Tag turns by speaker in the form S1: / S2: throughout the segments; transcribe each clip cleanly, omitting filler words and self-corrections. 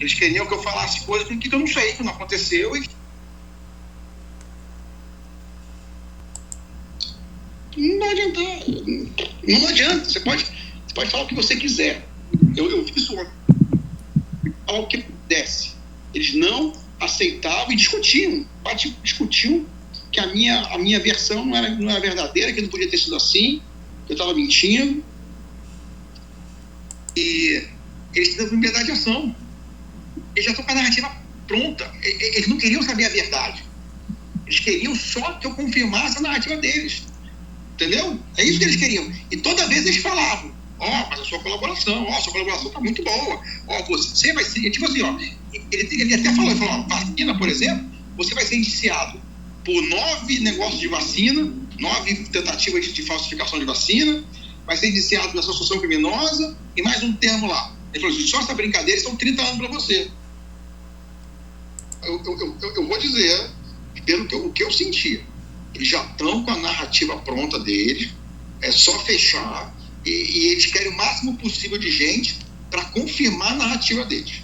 S1: Eles queriam que eu falasse coisas que eu não sei, que não aconteceu. E não adianta. Não adianta. Você pode falar o que você quiser. Eu vi isso ao que pudesse. Eles não aceitavam e discutiam que a minha versão não era verdadeira, que não podia ter sido assim, que eu estava mentindo. E eles têm liberdade de ação. Eles já estão com a narrativa pronta. Eles não queriam saber a verdade. Eles queriam só que eu confirmasse a narrativa deles. Entendeu? É isso que eles queriam. E toda vez eles falavam: mas a sua colaboração está muito boa. Você vai ser... Tipo assim, ele até falou, vacina, por exemplo, você vai ser indiciado por 9 negócios de vacina, 9 tentativas de falsificação de vacina, vai ser indiciado por associação criminosa e mais um termo lá. Ele falou assim: só essa brincadeira são 30 anos para você. Eu vou dizer, pelo que eu senti, eles já estão com a narrativa pronta deles, é só fechar, e eles querem o máximo possível de gente para confirmar a narrativa deles.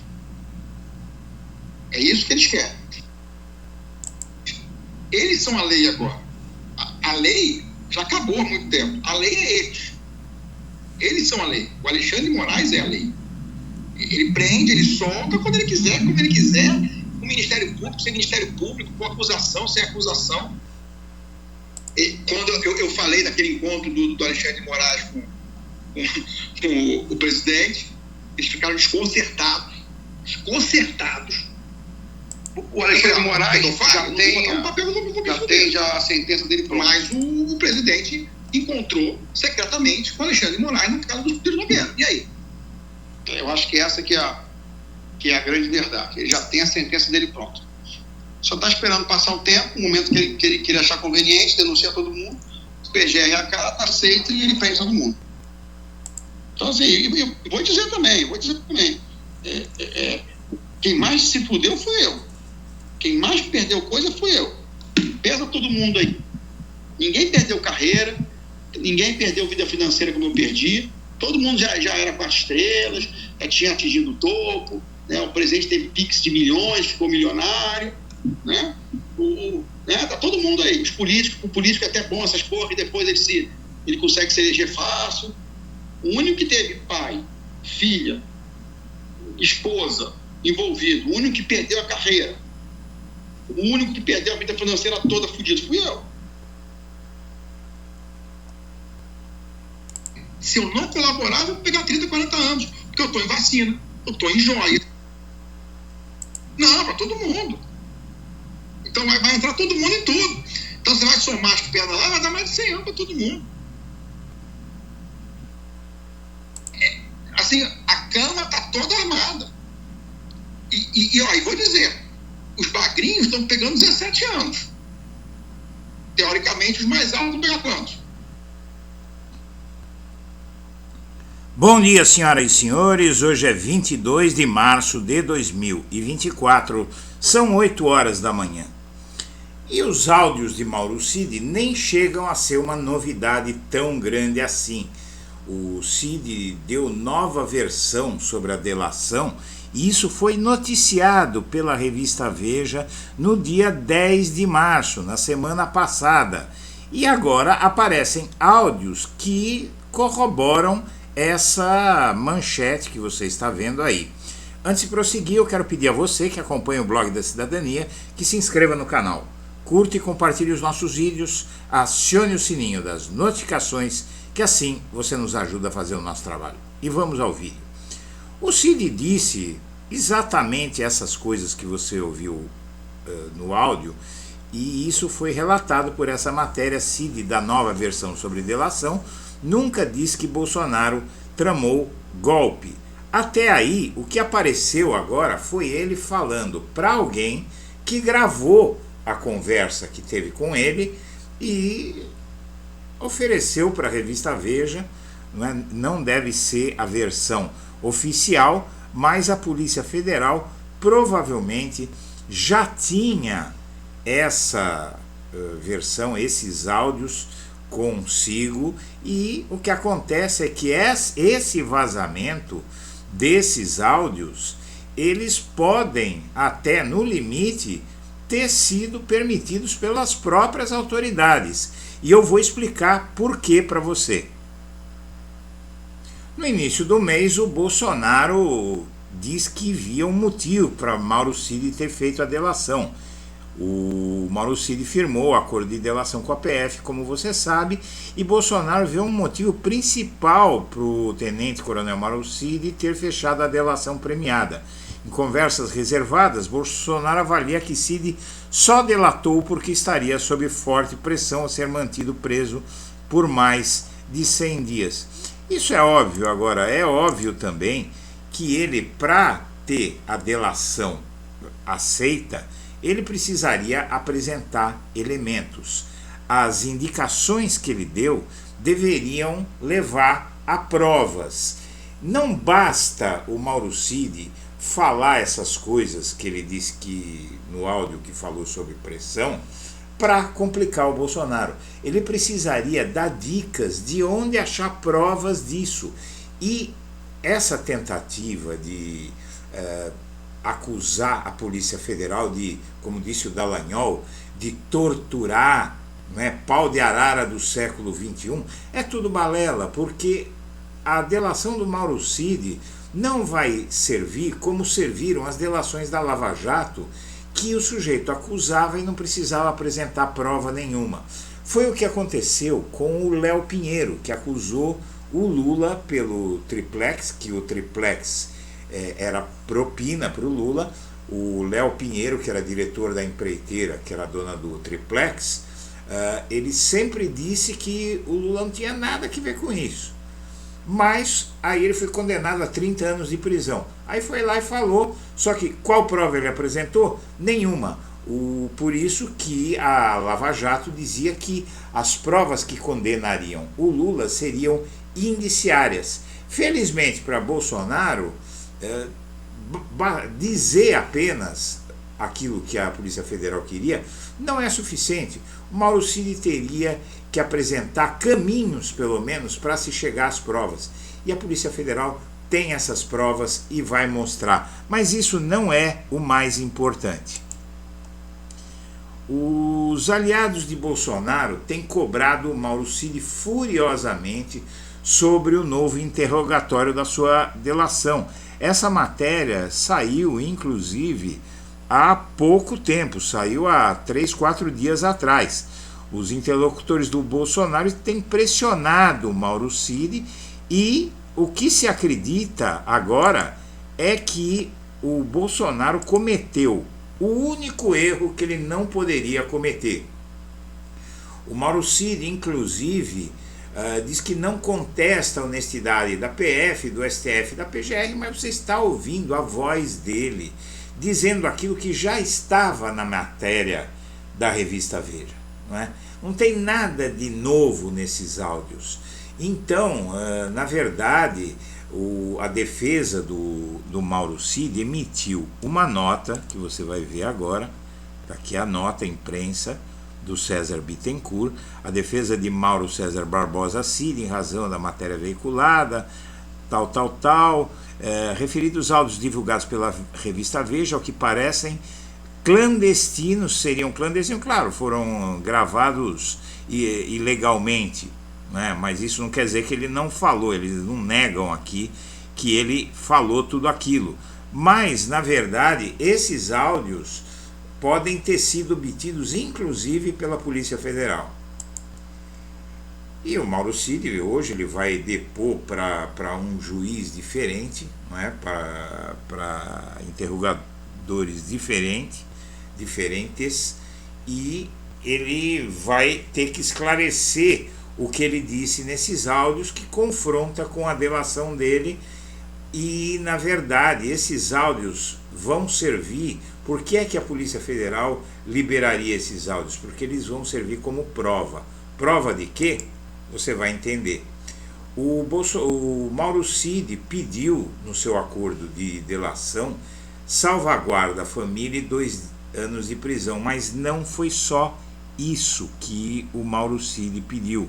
S1: É isso que eles querem. Eles são a lei agora. A lei já acabou há muito tempo. A lei é eles. Eles são a lei. O Alexandre de Moraes é a lei. Ele prende, ele solta quando ele quiser, como ele quiser, com o Ministério Público, sem Ministério Público, com acusação, sem acusação. E quando eu falei daquele encontro do Alexandre de Moraes com o presidente, eles ficaram desconcertados. O Alexandre de Moraes já tem a sentença dele pronta. Mas o presidente encontrou secretamente com o Alexandre de Moraes na casa do Ciro Nogueira. E aí? Eu acho que essa que é a grande verdade. Ele já tem a sentença dele pronta. Só está esperando passar o tempo, o momento que ele achar conveniente, denuncia todo mundo, o PGR aceita e ele prende todo mundo. Então, assim, eu vou dizer também, quem mais se fudeu fui eu. Quem mais perdeu coisa fui eu. Pesa todo mundo aí. Ninguém perdeu carreira, ninguém perdeu vida financeira como eu perdi. Todo mundo já era 4 estrelas, já tinha atingido o topo, né? O presidente teve pix de milhões, ficou milionário, né? Tá todo mundo aí. O político é até bom essas porra, e depois ele consegue se eleger fácil. O único que teve pai, filha, esposa envolvido, o único que perdeu a carreira, o único que perdeu a vida financeira toda fudida fui eu. Se eu não colaborar, eu vou pegar 30, 40 anos, porque eu estou em vacina, eu estou em joia. Não, para todo mundo. Então vai entrar todo mundo em tudo. Então você vai somar as pernas lá, vai dar mais de 100 anos para todo mundo. Assim, a cama está toda armada. E vou dizer, os bagrinhos estão pegando 17 anos. Teoricamente, os mais altos vão pegar quantos?
S2: Bom dia, senhoras e senhores. Hoje é 22 de março de 2024. São 8 horas da manhã. E os áudios de Mauro Cid nem chegam a ser uma novidade tão grande assim. O Cid deu nova versão sobre a delação e isso foi noticiado pela revista Veja no dia 10 de março, na semana passada. E agora aparecem áudios que corroboram essa manchete que você está vendo aí. Antes de prosseguir, eu quero pedir a você que acompanha o Blog da Cidadania que se inscreva no canal, curta e compartilhe os nossos vídeos, acione o sininho das notificações, que assim você nos ajuda a fazer o nosso trabalho. E vamos ao vídeo. O Cid disse exatamente essas coisas que você ouviu no áudio, e isso foi relatado por essa matéria. Cid, da nova versão sobre delação, nunca disse que Bolsonaro tramou golpe. Até aí, o que apareceu agora foi ele falando para alguém que gravou a conversa que teve com ele e ofereceu para a revista Veja. Não deve ser a versão oficial, mas a Polícia Federal provavelmente já tinha essa versão, esses áudios consigo, e o que acontece é que esse vazamento desses áudios, eles podem, até no limite, ter sido permitidos pelas próprias autoridades. E eu vou explicar por que para você. No início do mês, o Bolsonaro diz que havia um motivo para Mauro Cid ter feito a delação. O Mauro Cid firmou o acordo de delação com a PF, como você sabe, e Bolsonaro vê um motivo principal para o tenente-coronel Mauro Cid ter fechado a delação premiada. Em conversas reservadas, Bolsonaro avalia que Cid só delatou porque estaria sob forte pressão a ser mantido preso por mais de 100 dias. Isso é óbvio. Agora, é óbvio também que ele, para ter a delação aceita, ele precisaria apresentar elementos. As indicações que ele deu deveriam levar a provas. Não basta o Mauro Cid falar essas coisas que ele disse que no áudio que falou sobre pressão para complicar o Bolsonaro. Ele precisaria dar dicas de onde achar provas disso. E essa tentativa de acusar a Polícia Federal de, como disse o Dallagnol, de torturar, pau de arara do século XXI, é tudo balela, porque a delação do Mauro Cid não vai servir como serviram as delações da Lava Jato, que o sujeito acusava e não precisava apresentar prova nenhuma. Foi o que aconteceu com o Léo Pinheiro, que acusou o Lula pelo triplex, que o triplex era propina para o Lula. O Léo Pinheiro, que era diretor da empreiteira, que era dona do triplex, ele sempre disse que o Lula não tinha nada a ver com isso. Mas aí ele foi condenado a 30 anos de prisão. Aí foi lá e falou, só que qual prova ele apresentou? Nenhuma. Por isso que a Lava Jato dizia que as provas que condenariam o Lula seriam indiciárias. Felizmente para Bolsonaro, dizer apenas aquilo que a Polícia Federal queria não é suficiente. O Mauro Cid teria que apresentar caminhos, pelo menos, para se chegar às provas. E a Polícia Federal tem essas provas e vai mostrar. Mas isso não é o mais importante. Os aliados de Bolsonaro têm cobrado o Mauro Cid furiosamente sobre o novo interrogatório da sua delação. Essa matéria saiu, inclusive, há pouco tempo, saiu há 3, 4 dias atrás. Os interlocutores do Bolsonaro têm pressionado o Mauro Cid e o que se acredita agora é que o Bolsonaro cometeu o único erro que ele não poderia cometer. O Mauro Cid, inclusive, diz que não contesta a honestidade da PF, do STF, da PGR, mas você está ouvindo a voz dele dizendo aquilo que já estava na matéria da revista Veja. Não tem nada de novo nesses áudios. Então, na verdade, a defesa do Mauro Cid emitiu uma nota, que você vai ver agora, está aqui a nota imprensa do César Bittencourt, a defesa de Mauro César Barbosa Cid, em razão da matéria veiculada, referidos áudios divulgados pela revista Veja, ao que parecem clandestinos, seriam clandestinos, claro, foram gravados ilegalmente, mas isso não quer dizer que ele não falou, eles não negam aqui que ele falou tudo aquilo, mas na verdade esses áudios podem ter sido obtidos inclusive pela Polícia Federal. E o Mauro Cid hoje ele vai depor para um juiz diferente, para interrogadores diferentes, e ele vai ter que esclarecer o que ele disse nesses áudios, que confronta com a delação dele. E na verdade esses áudios vão servir. Por que é que a Polícia Federal liberaria esses áudios? Porque eles vão servir como prova. Prova de quê? Você vai entender. O Mauro Cid pediu no seu acordo de delação salvaguarda à família e 2 anos de prisão, mas não foi só isso que o Mauro Cid pediu.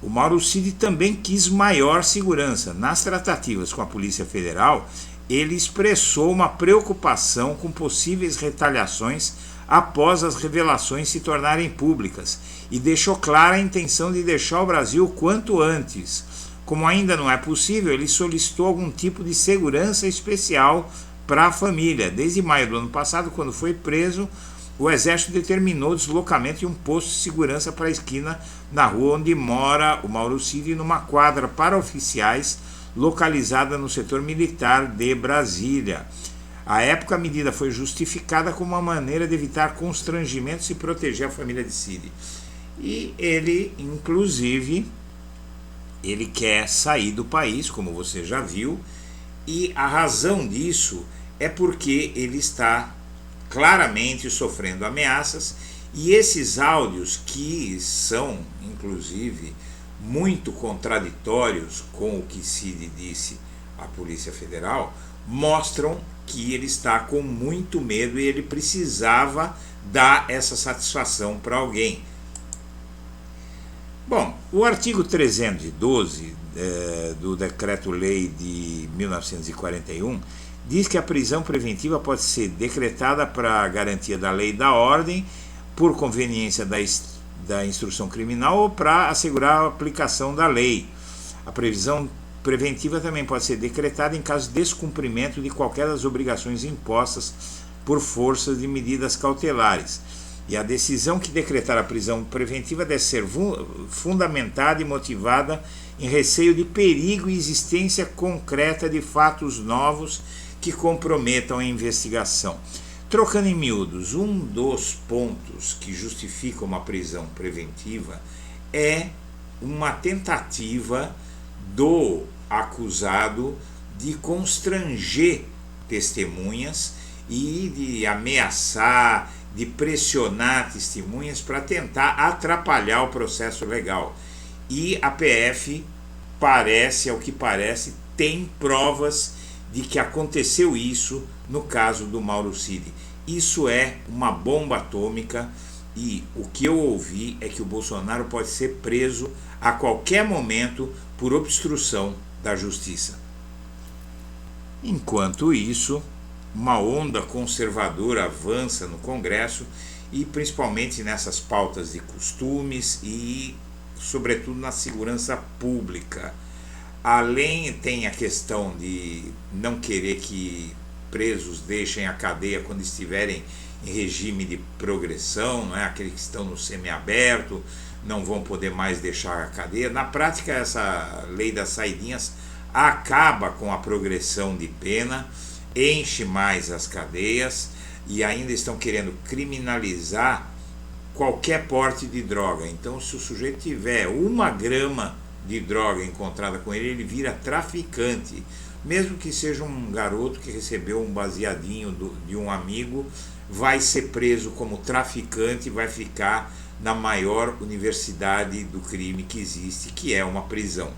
S2: O Mauro Cid também quis maior segurança. Nas tratativas com a Polícia Federal, ele expressou uma preocupação com possíveis retaliações após as revelações se tornarem públicas e deixou clara a intenção de deixar o Brasil quanto antes. Como ainda não é possível, ele solicitou algum tipo de segurança especial para a família. Desde maio do ano passado, quando foi preso, o Exército determinou o deslocamento de um posto de segurança para a esquina na rua onde mora o Mauro Cid, numa quadra para oficiais localizada no setor militar de Brasília. À época, a medida foi justificada como uma maneira de evitar constrangimentos e proteger a família de Cid. E ele, inclusive, ele quer sair do país, como você já viu, e a razão disso é porque ele está claramente sofrendo ameaças, e esses áudios, que são, inclusive, muito contraditórios com o que Cid disse à Polícia Federal, mostram que ele está com muito medo e ele precisava dar essa satisfação para alguém. Bom, o artigo 312 do Decreto-Lei de 1941 diz que a prisão preventiva pode ser decretada para garantia da lei e da ordem, por conveniência da instrução criminal ou para assegurar a aplicação da lei. A prisão preventiva também pode ser decretada em caso de descumprimento de qualquer das obrigações impostas por força de medidas cautelares. E a decisão que decretar a prisão preventiva deve ser fundamentada e motivada em receio de perigo e existência concreta de fatos novos que comprometam a investigação. Trocando em miúdos, um dos pontos que justifica uma prisão preventiva é uma tentativa do acusado de constranger testemunhas e de ameaçar, de pressionar testemunhas para tentar atrapalhar o processo legal. E a PF parece, ao que parece, tem provas de que aconteceu isso no caso do Mauro Cid. Isso é uma bomba atômica e o que eu ouvi é que o Bolsonaro pode ser preso a qualquer momento por obstrução da justiça. Enquanto isso, uma onda conservadora avança no Congresso e principalmente nessas pautas de costumes e, sobretudo, na segurança pública. Além, tem a questão de não querer que presos deixem a cadeia quando estiverem em regime de progressão, não é? Aqueles que estão no semiaberto não vão poder mais deixar a cadeia. Na prática, essa lei das saidinhas acaba com a progressão de pena, enche mais as cadeias e ainda estão querendo criminalizar qualquer porte de droga. Então, se o sujeito tiver 1 grama de droga encontrada com ele, ele vira traficante, mesmo que seja um garoto que recebeu um baseadinho de um amigo, vai ser preso como traficante e vai ficar na maior universidade do crime que existe, que é uma prisão.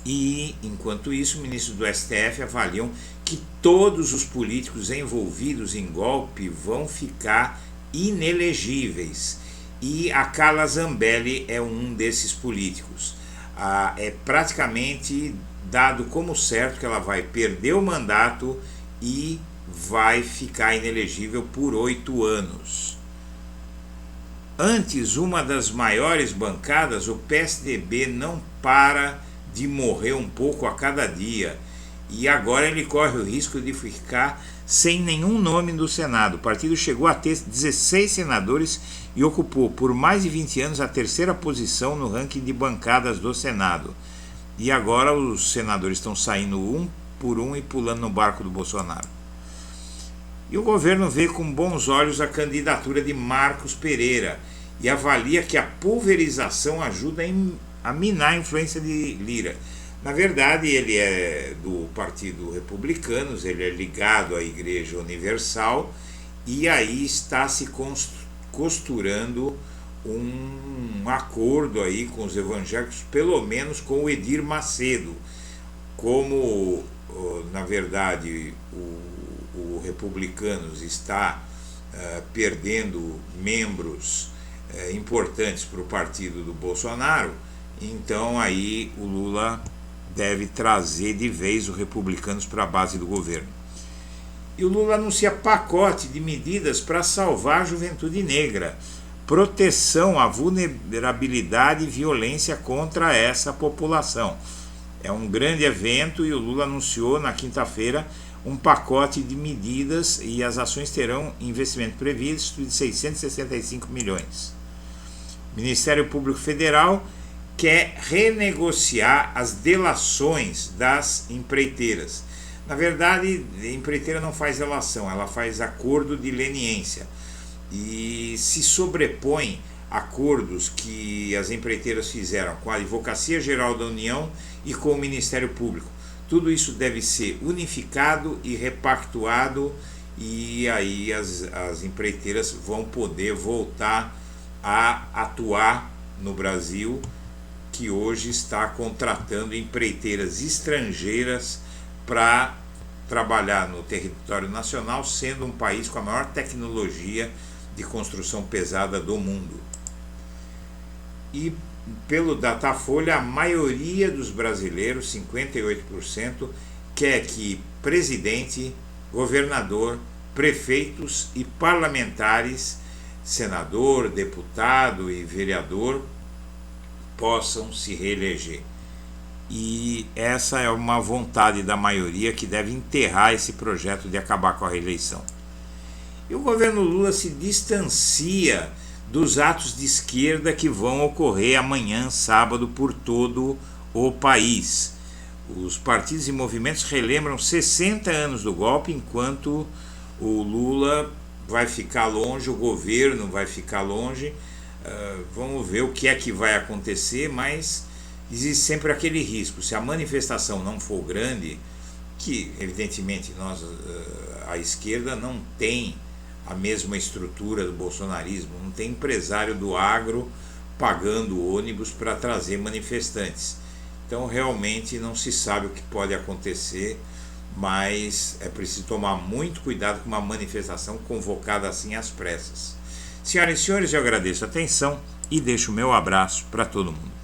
S2: E, enquanto isso, ministros do STF avaliam que todos os políticos envolvidos em golpe vão ficar inelegíveis. E a Carla Zambelli é um desses políticos. É praticamente dado como certo que ela vai perder o mandato e vai ficar inelegível por 8 anos. Antes, uma das maiores bancadas, o PSDB, não para de morrer um pouco a cada dia. E agora ele corre o risco de ficar sem nenhum nome no Senado. O partido chegou a ter 16 senadores e ocupou por mais de 20 anos a 3ª posição no ranking de bancadas do Senado. E agora os senadores estão saindo um por um e pulando no barco do Bolsonaro. E o governo vê com bons olhos a candidatura de Marcos Pereira e avalia que a pulverização ajuda a minar a influência de Lira. Na verdade, ele é do Partido Republicanos, ele é ligado à Igreja Universal e aí está se costurando um acordo aí com os evangélicos, pelo menos com o Edir Macedo. Como, na verdade, o Republicanos está perdendo membros importantes para o partido do Bolsonaro, então aí o Lula deve trazer de vez os republicanos para a base do governo. E o Lula anuncia pacote de medidas para salvar a juventude negra, proteção à vulnerabilidade e violência contra essa população. É um grande evento e o Lula anunciou na quinta-feira um pacote de medidas e as ações terão investimento previsto de 665 milhões. O Ministério Público Federal quer renegociar as delações das empreiteiras. Na verdade, a empreiteira não faz delação, ela faz acordo de leniência e se sobrepõe acordos que as empreiteiras fizeram com a Advocacia Geral da União e com o Ministério Público. Tudo isso deve ser unificado e repactuado e aí as empreiteiras vão poder voltar a atuar no Brasil, que hoje está contratando empreiteiras estrangeiras para trabalhar no território nacional, sendo um país com a maior tecnologia de construção pesada do mundo. E pelo Datafolha, a maioria dos brasileiros, 58%, quer que presidente, governador, prefeitos e parlamentares, senador, deputado e vereador, possam se reeleger. E essa é uma vontade da maioria que deve enterrar esse projeto de acabar com a reeleição. E o governo Lula se distancia dos atos de esquerda que vão ocorrer amanhã, sábado, por todo o país. Os partidos e movimentos relembram 60 anos do golpe, enquanto o Lula vai ficar longe, o governo vai ficar longe. Vamos ver o que é que vai acontecer, mas existe sempre aquele risco. Se a manifestação não for grande, que evidentemente a esquerda não tem a mesma estrutura do bolsonarismo, não tem empresário do agro pagando ônibus para trazer manifestantes. Então realmente não se sabe o que pode acontecer, mas é preciso tomar muito cuidado com uma manifestação convocada assim às pressas. Senhoras e senhores, eu agradeço a atenção e deixo o meu abraço para todo mundo.